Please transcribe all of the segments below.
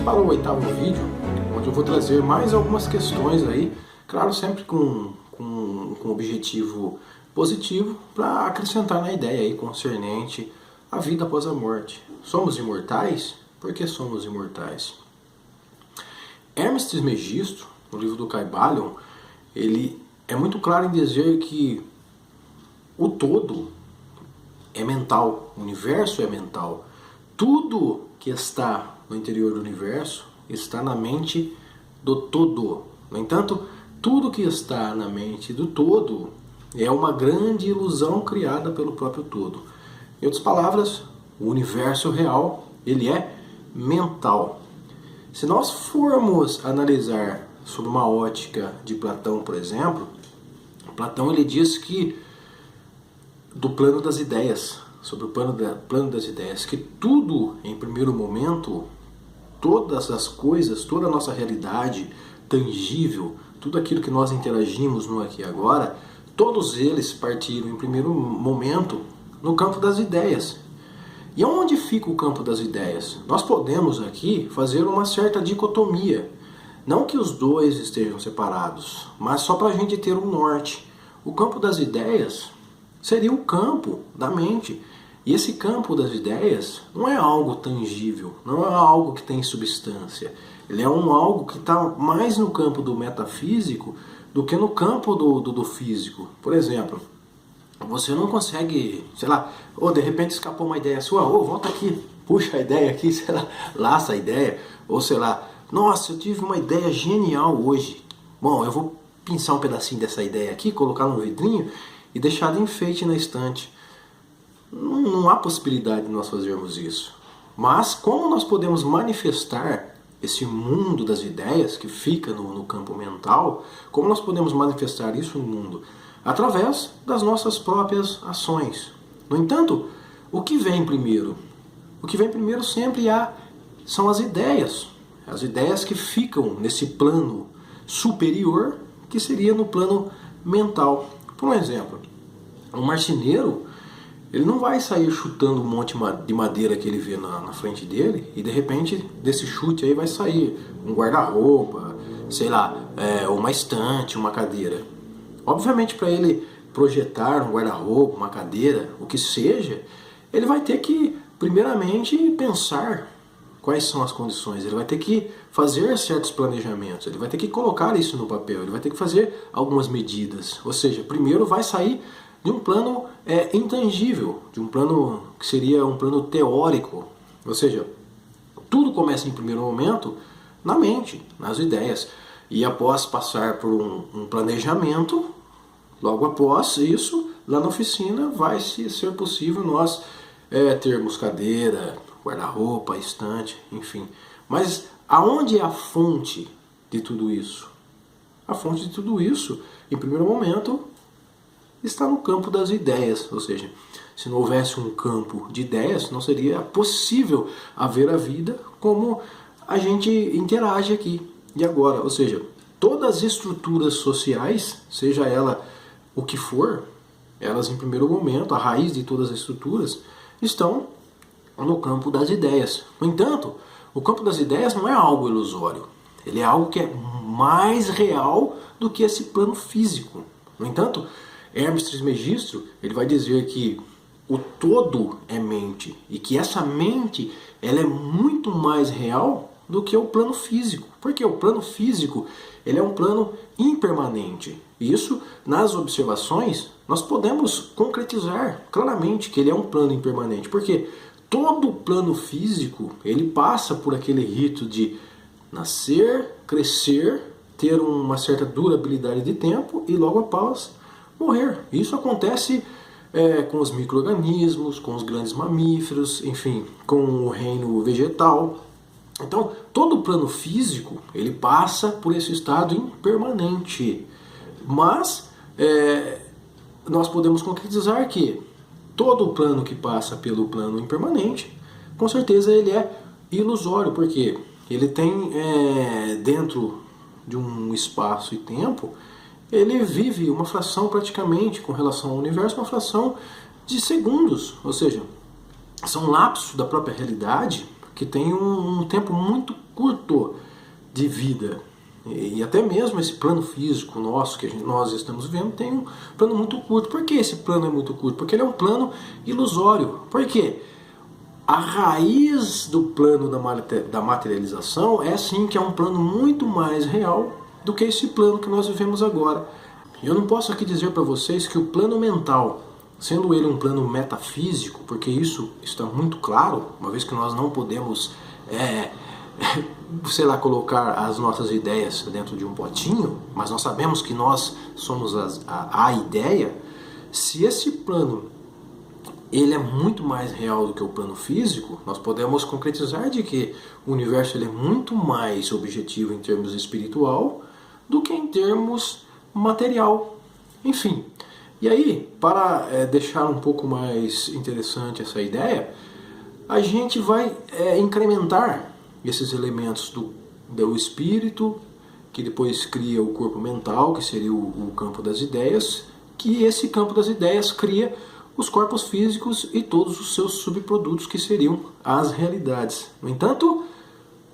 para o 8º vídeo, onde eu vou trazer mais algumas questões aí, claro, sempre com objetivo positivo, para acrescentar na ideia aí concernente a vida após a morte. Somos imortais? Por que somos imortais? Hermes Trismegisto, no livro do Kybalion, ele é muito claro em dizer que o todo é mental, o universo é mental. Tudo que está no interior do universo está na mente do todo. No entanto, tudo que está na mente do todo é uma grande ilusão criada pelo próprio todo. Em outras palavras, o universo real, ele é mental. Se nós formos analisar sob uma ótica de Platão, por exemplo, Platão ele diz que do plano das ideias, sobre o plano das ideias, que tudo, em primeiro momento, todas as coisas, toda a nossa realidade tangível, tudo aquilo que nós interagimos no aqui e agora, todos eles partiram em primeiro momento no campo das ideias. E onde fica o campo das ideias? Nós podemos aqui fazer uma certa dicotomia. Não que os dois estejam separados, mas só para a gente ter um norte. O campo das ideias seria o campo da mente. E esse campo das ideias não é algo tangível, não é algo que tem substância. Ele é algo que está mais no campo do metafísico do que no campo do físico. Por exemplo, você não consegue, sei lá, ou de repente escapou uma ideia sua, ou volta aqui, puxa a ideia aqui, sei lá, laça a ideia, ou sei lá, nossa, eu tive uma ideia genial hoje. Bom, eu vou pinçar um pedacinho dessa ideia aqui, colocar num vidrinho e deixar de enfeite na estante. Não há possibilidade de nós fazermos isso. Mas como nós podemos manifestar esse mundo das ideias que fica no campo mental, como nós podemos manifestar isso no mundo? Através das nossas próprias ações. No entanto, o que vem primeiro? O que vem primeiro sempre são as ideias. As ideias que ficam nesse plano superior, que seria no plano mental. Por um exemplo, um marceneiro, ele não vai sair chutando um monte de madeira que ele vê na frente dele e de repente desse chute aí vai sair um guarda-roupa, sei lá, uma estante, uma cadeira. Obviamente, para ele projetar um guarda-roupa, uma cadeira, o que seja, ele vai ter que primeiramente pensar quais são as condições, ele vai ter que fazer certos planejamentos, ele vai ter que colocar isso no papel, ele vai ter que fazer algumas medidas. Ou seja, primeiro vai sair de um plano intangível, de um plano que seria um plano teórico. Ou seja, tudo começa em primeiro momento na mente, nas ideias. E após passar por um planejamento, logo após isso, lá na oficina vai ser possível nós termos cadeira, guarda-roupa, estante, enfim. Mas aonde é a fonte de tudo isso? A fonte de tudo isso, em primeiro momento, está no campo das ideias. Ou seja, se não houvesse um campo de ideias, não seria possível haver a vida como a gente interage aqui e agora. Ou seja, todas as estruturas sociais, seja ela o que for, elas em primeiro momento, a raiz de todas as estruturas, estão no campo das ideias. No entanto, o campo das ideias não é algo ilusório. Ele é algo que é mais real do que esse plano físico. No entanto, Hermes Trismegisto ele vai dizer que o todo é mente e que essa mente ela é muito mais real do que o plano físico. Porque o plano físico ele é um plano impermanente. E isso, nas observações, nós podemos concretizar claramente que ele é um plano impermanente. Porque todo o plano físico ele passa por aquele rito de nascer, crescer, ter uma certa durabilidade de tempo e logo após morrer. Isso acontece com os micro-organismos, com os grandes mamíferos, enfim, com o reino vegetal. Então, todo o plano físico, ele passa por esse estado impermanente. Mas, nós podemos concretizar que todo o plano que passa pelo plano impermanente, com certeza ele é ilusório, porque ele tem dentro de um espaço e tempo, ele vive uma fração praticamente, com relação ao universo, uma fração de segundos. Ou seja, são lapsos da própria realidade que tem um tempo muito curto de vida. E até mesmo esse plano físico nosso, que nós estamos vendo, tem um plano muito curto. Por que esse plano é muito curto? Porque ele é um plano ilusório. Por quê? A raiz do plano da materialização é sim que é um plano muito mais real do que esse plano que nós vivemos agora. Eu não posso aqui dizer para vocês que o plano mental, sendo ele um plano metafísico, porque isso está muito claro, uma vez que nós não podemos sei lá, colocar as nossas ideias dentro de um potinho, mas nós sabemos que nós somos a ideia. Se esse plano ele é muito mais real do que o plano físico, nós podemos concretizar de que o universo ele é muito mais objetivo em termos espiritual do que em termos material. Enfim, e aí, para deixar um pouco mais interessante essa ideia, a gente vai incrementar esses elementos do espírito, que depois cria o corpo mental, que seria o campo das ideias, que esse campo das ideias cria os corpos físicos e todos os seus subprodutos, que seriam as realidades. No entanto,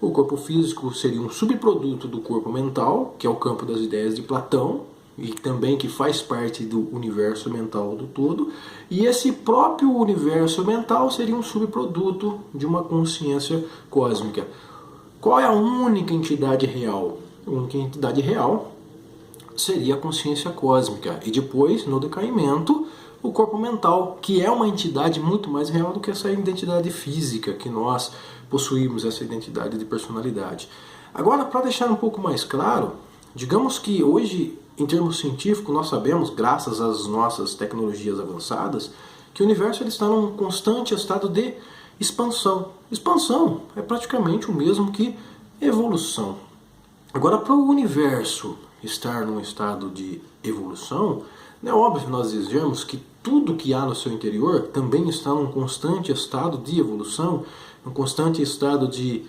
o corpo físico seria um subproduto do corpo mental, que é o campo das ideias de Platão, e também que faz parte do universo mental do todo, e esse próprio universo mental seria um subproduto de uma consciência cósmica. Qual é a única entidade real? A única entidade real seria a consciência cósmica, e depois, no decaimento, o corpo mental, que é uma entidade muito mais real do que essa identidade física que nós possuímos, essa identidade de personalidade. Agora, para deixar um pouco mais claro, digamos que hoje, em termos científicos, nós sabemos, graças às nossas tecnologias avançadas, que o universo ele está num constante estado de expansão. Expansão é praticamente o mesmo que evolução. Agora, para o universo estar num estado de evolução, é óbvio nós dizermos que tudo que há no seu interior também está num constante estado de evolução, num constante estado de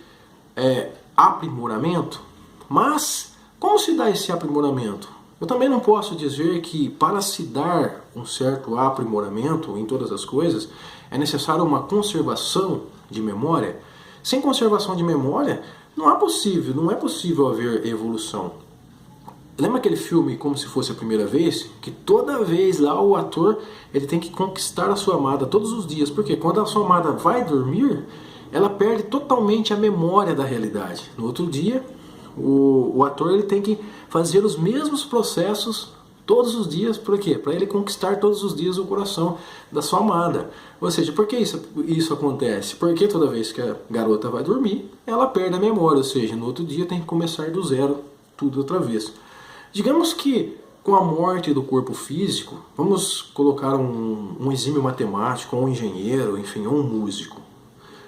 aprimoramento. Mas, como se dá esse aprimoramento? Eu também não posso dizer que para se dar um certo aprimoramento em todas as coisas é necessário uma conservação de memória. Sem conservação de memória não é possível haver evolução. Lembra aquele filme Como Se Fosse a Primeira Vez? Que toda vez lá o ator ele tem que conquistar a sua amada todos os dias. Porque quando a sua amada vai dormir, ela perde totalmente a memória da realidade. No outro dia, o ator ele tem que fazer os mesmos processos todos os dias. Por quê? Para ele conquistar todos os dias o coração da sua amada. Ou seja, por que isso acontece? Porque toda vez que a garota vai dormir, ela perde a memória. Ou seja, no outro dia tem que começar do zero tudo outra vez. Digamos que com a morte do corpo físico, vamos colocar um exímio matemático, um engenheiro, enfim, um músico.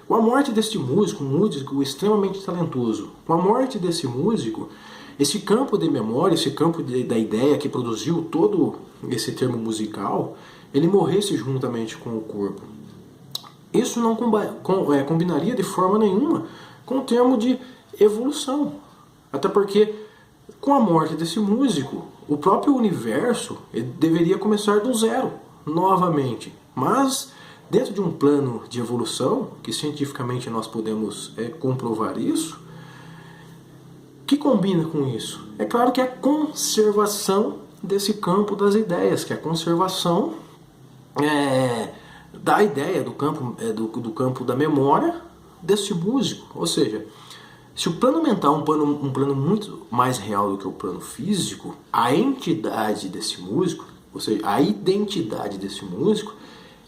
Com a morte deste músico, um músico extremamente talentoso, com a morte desse músico, esse campo de memória, esse campo da ideia que produziu todo esse termo musical, ele morresse juntamente com o corpo. Isso não combinaria de forma nenhuma com o termo de evolução. Até porque, com a morte desse músico, o próprio universo deveria começar do zero, novamente. Mas, dentro de um plano de evolução, que cientificamente nós podemos comprovar isso, o que combina com isso? É claro que é a conservação desse campo das ideias, que é a conservação da ideia, do campo da memória desse músico. Ou seja, se o plano mental é um plano muito mais real do que o plano físico, a entidade desse músico, ou seja, a identidade desse músico,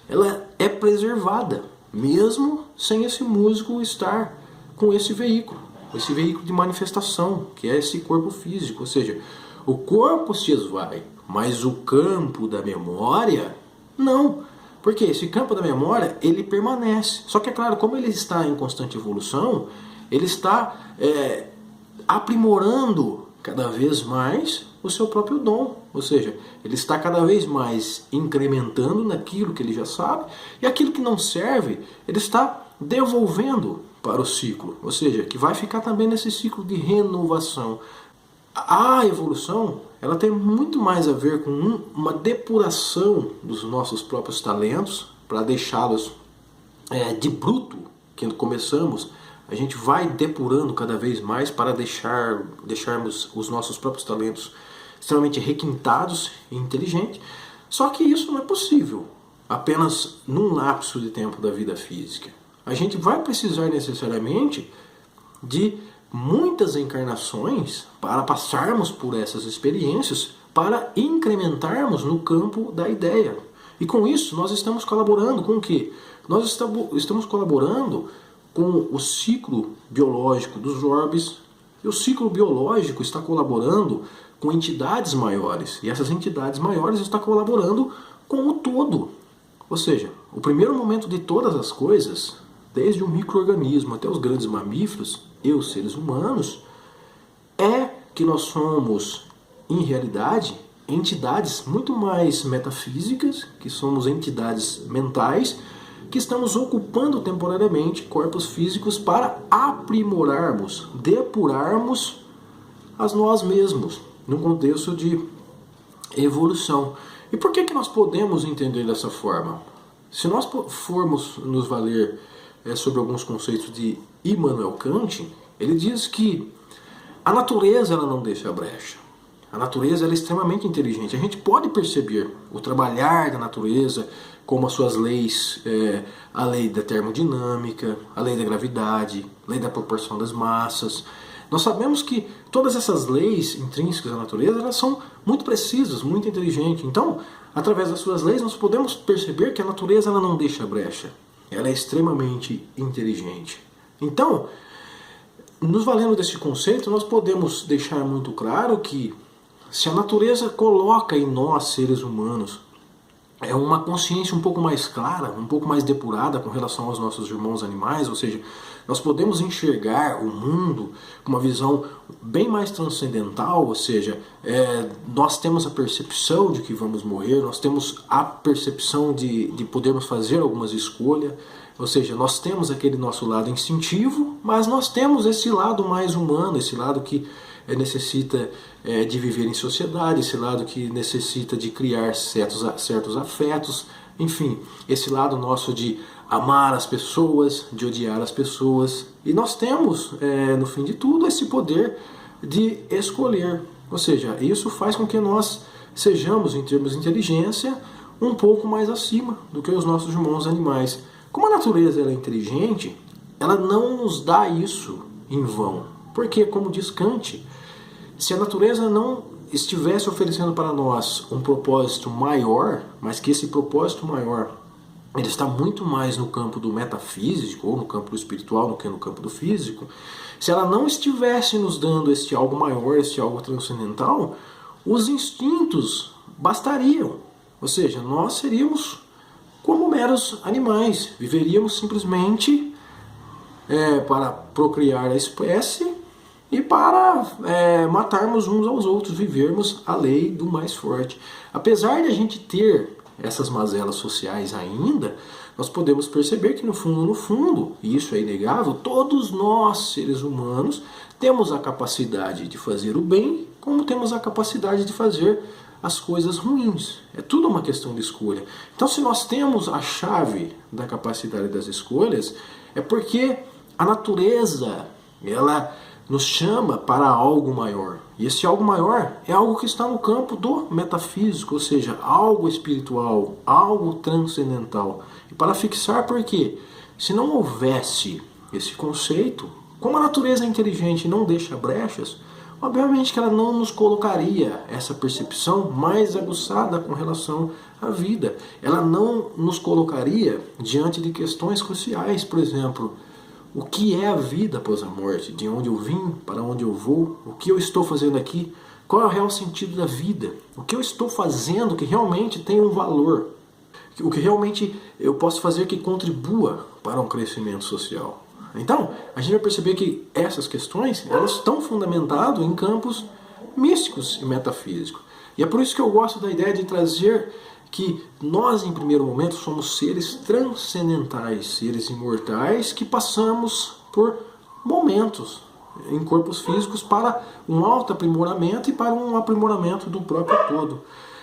ela é preservada, mesmo sem esse músico estar com esse veículo de manifestação, que é esse corpo físico. Ou seja, o corpo se esvai, mas o campo da memória, não. Porque esse campo da memória, ele permanece. Só que, é claro, como ele está em constante evolução, ele está aprimorando cada vez mais o seu próprio dom. Ou seja, ele está cada vez mais incrementando naquilo que ele já sabe, e aquilo que não serve, ele está devolvendo para o ciclo. Ou seja, que vai ficar também nesse ciclo de renovação. A evolução, ela tem muito mais a ver com uma depuração dos nossos próprios talentos, para deixá-los de bruto, que começamos a gente vai depurando cada vez mais para deixarmos os nossos próprios talentos extremamente requintados e inteligentes. Só que isso não é possível apenas num lapso de tempo da vida física. A gente vai precisar necessariamente de muitas encarnações para passarmos por essas experiências, para incrementarmos no campo da ideia. E com isso nós estamos colaborando com o quê? Nós estamos colaborando com o ciclo biológico dos orbes, e o ciclo biológico está colaborando com entidades maiores, e essas entidades maiores estão colaborando com o todo. Ou seja, o primeiro momento de todas as coisas, desde o micro-organismo até os grandes mamíferos e os seres humanos, é que nós somos, em realidade, entidades muito mais metafísicas, que somos entidades mentais, que estamos ocupando temporariamente corpos físicos para aprimorarmos, depurarmos a nós mesmos, num contexto de evolução. E por que nós podemos entender dessa forma? Se nós formos nos valer sobre alguns conceitos de Immanuel Kant, ele diz que a natureza ela não deixa brecha. A natureza ela é extremamente inteligente. A gente pode perceber o trabalhar da natureza, como as suas leis, a lei da termodinâmica, a lei da gravidade, a lei da proporção das massas. Nós sabemos que todas essas leis intrínsecas à natureza elas são muito precisas, muito inteligentes. Então, através das suas leis, nós podemos perceber que a natureza ela não deixa brecha. Ela é extremamente inteligente. Então, nos valendo desse conceito, nós podemos deixar muito claro que se a natureza coloca em nós, seres humanos, uma consciência um pouco mais clara, um pouco mais depurada com relação aos nossos irmãos animais, ou seja, nós podemos enxergar o mundo com uma visão bem mais transcendental, ou seja, nós temos a percepção de que vamos morrer, nós temos a percepção de podermos fazer algumas escolhas, ou seja, nós temos aquele nosso lado instintivo, mas nós temos esse lado mais humano, esse lado que necessita de viver em sociedade, esse lado que necessita de criar certos afetos, enfim, esse lado nosso de amar as pessoas, de odiar as pessoas. E nós temos, no fim de tudo, esse poder de escolher. Ou seja, isso faz com que nós sejamos, em termos de inteligência, um pouco mais acima do que os nossos irmãos animais. Como a natureza ela é inteligente, ela não nos dá isso em vão. Porque, como diz Kant, se a natureza não estivesse oferecendo para nós um propósito maior, mas que esse propósito maior ele está muito mais no campo do metafísico ou no campo do espiritual do que no campo do físico, se ela não estivesse nos dando este algo maior, este algo transcendental, os instintos bastariam. Ou seja, nós seríamos como meros animais, viveríamos simplesmente para procriar a espécie e para matarmos uns aos outros, vivermos a lei do mais forte. Apesar de a gente ter essas mazelas sociais ainda, nós podemos perceber que no fundo, e isso é inegável, todos nós, seres humanos, temos a capacidade de fazer o bem, como temos a capacidade de fazer as coisas ruins. É tudo uma questão de escolha. Então, se nós temos a chave da capacidade das escolhas, é porque a natureza, ela nos chama para algo maior. E esse algo maior é algo que está no campo do metafísico, ou seja, algo espiritual, algo transcendental. E para fixar, por quê? Se não houvesse esse conceito, como a natureza é inteligente e não deixa brechas, obviamente que ela não nos colocaria essa percepção mais aguçada com relação à vida. Ela não nos colocaria diante de questões cruciais, por exemplo, o que é a vida após a morte? De onde eu vim? Para onde eu vou? O que eu estou fazendo aqui? Qual é o real sentido da vida? O que eu estou fazendo que realmente tem um valor? O que realmente eu posso fazer que contribua para um crescimento social? Então, a gente vai perceber que essas questões elas estão fundamentadas em campos místicos e metafísicos. E é por isso que eu gosto da ideia de trazer que nós, em primeiro momento, somos seres transcendentais, seres imortais, que passamos por momentos em corpos físicos para um autoaprimoramento e para um aprimoramento do próprio todo.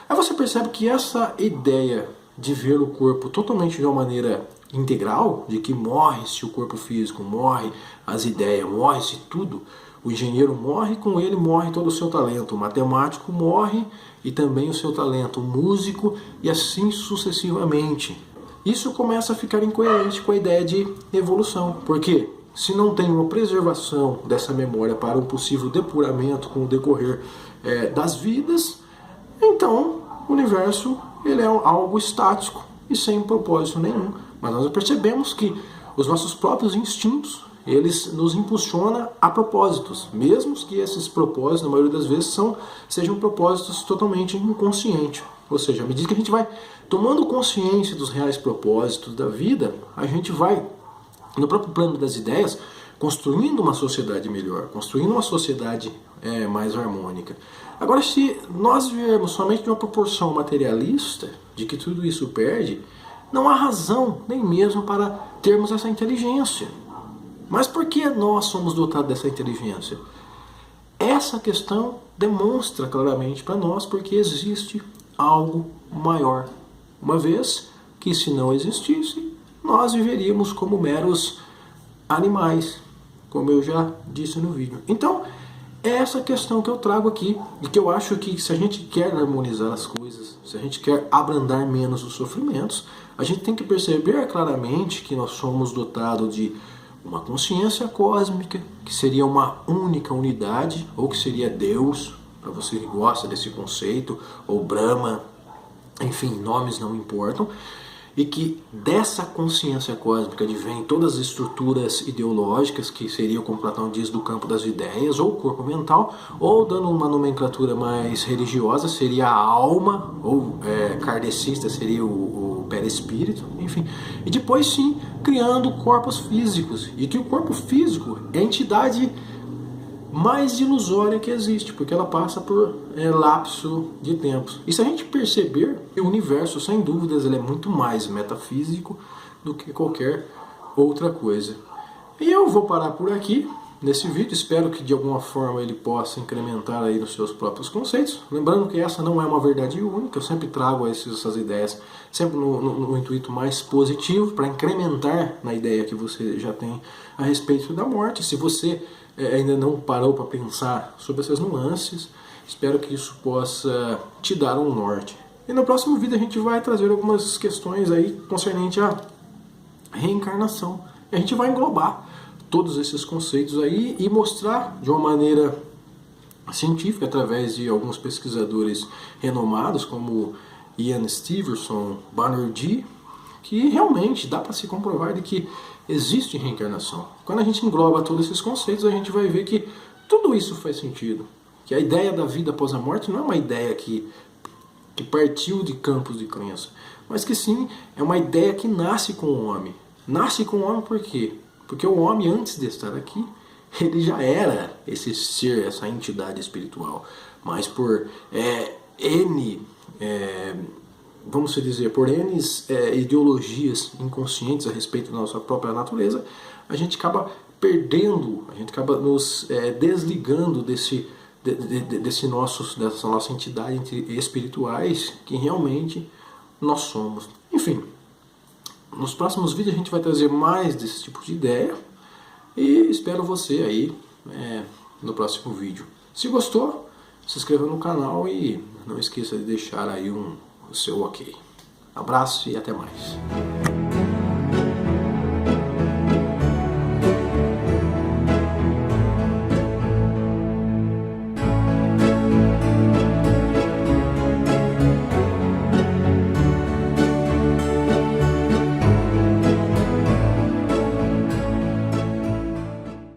Aí você percebe que essa ideia de ver o corpo totalmente de uma maneira integral, de que morre-se o corpo físico, morre as ideias, morre-se tudo. O engenheiro morre, com ele morre todo o seu talento. O matemático morre e também o seu talento. O músico e assim sucessivamente. Isso começa a ficar incoerente com a ideia de evolução. Porque se não tem uma preservação dessa memória para um possível depuramento com o decorrer das vidas, então o universo ele é algo estático e sem propósito nenhum. Mas nós percebemos que os nossos próprios instintos, eles nos impulsionam a propósitos, mesmo que esses propósitos, na maioria das vezes, sejam propósitos totalmente inconscientes. Ou seja, à medida que a gente vai tomando consciência dos reais propósitos da vida, a gente vai, no próprio plano das ideias, construindo uma sociedade melhor, construindo uma sociedade mais harmônica. Agora, se nós viermos somente de uma proporção materialista, de que tudo isso perde, não há razão nem mesmo para termos essa inteligência. Mas por que nós somos dotados dessa inteligência? Essa questão demonstra claramente para nós porque existe algo maior. Uma vez que se não existisse, nós viveríamos como meros animais, como eu já disse no vídeo. Então, é essa questão que eu trago aqui, e que eu acho que se a gente quer harmonizar as coisas, se a gente quer abrandar menos os sofrimentos, a gente tem que perceber claramente que nós somos dotados de uma consciência cósmica, que seria uma única unidade, ou que seria Deus, para você que gosta desse conceito, ou Brahma, enfim, nomes não importam, e que dessa consciência cósmica advém todas as estruturas ideológicas, que seriam, como Platão diz, do campo das ideias, ou corpo mental, ou dando uma nomenclatura mais religiosa, seria a alma, ou kardecista seria o perispírito, enfim. E depois sim, criando corpos físicos, e que o corpo físico é a entidade mais ilusória que existe, porque ela passa por lapso de tempos. E se a gente perceber, o universo, sem dúvidas, ele é muito mais metafísico do que qualquer outra coisa. E eu vou parar por aqui nesse vídeo, espero que de alguma forma ele possa incrementar aí nos seus próprios conceitos. Lembrando que essa não é uma verdade única, eu sempre trago essas ideias sempre no intuito mais positivo, para incrementar na ideia que você já tem a respeito da morte. Se você ainda não parou para pensar sobre essas nuances, espero que isso possa te dar um norte. E no próximo vídeo a gente vai trazer algumas questões aí concernente à reencarnação. A gente vai englobar todos esses conceitos aí e mostrar de uma maneira científica, através de alguns pesquisadores renomados como Ian Stevenson, Banerjee, que realmente dá para se comprovar de que existe reencarnação. Quando a gente engloba todos esses conceitos, a gente vai ver que tudo isso faz sentido. Que a ideia da vida após a morte não é uma ideia que partiu de campos de crença, mas que sim, é uma ideia que nasce com o homem. Nasce com o homem por quê? Porque o homem, antes de estar aqui, ele já era esse ser, essa entidade espiritual. Mas por vamos dizer, por N ideologias inconscientes a respeito da nossa própria natureza, a gente acaba perdendo, a gente acaba nos desligando dessa nossa entidade entre espirituais que realmente nós somos. Enfim, nos próximos vídeos a gente vai trazer mais desse tipo de ideia e espero você aí no próximo vídeo. Se gostou, se inscreva no canal e não esqueça de deixar aí o seu ok. Abraço e até mais.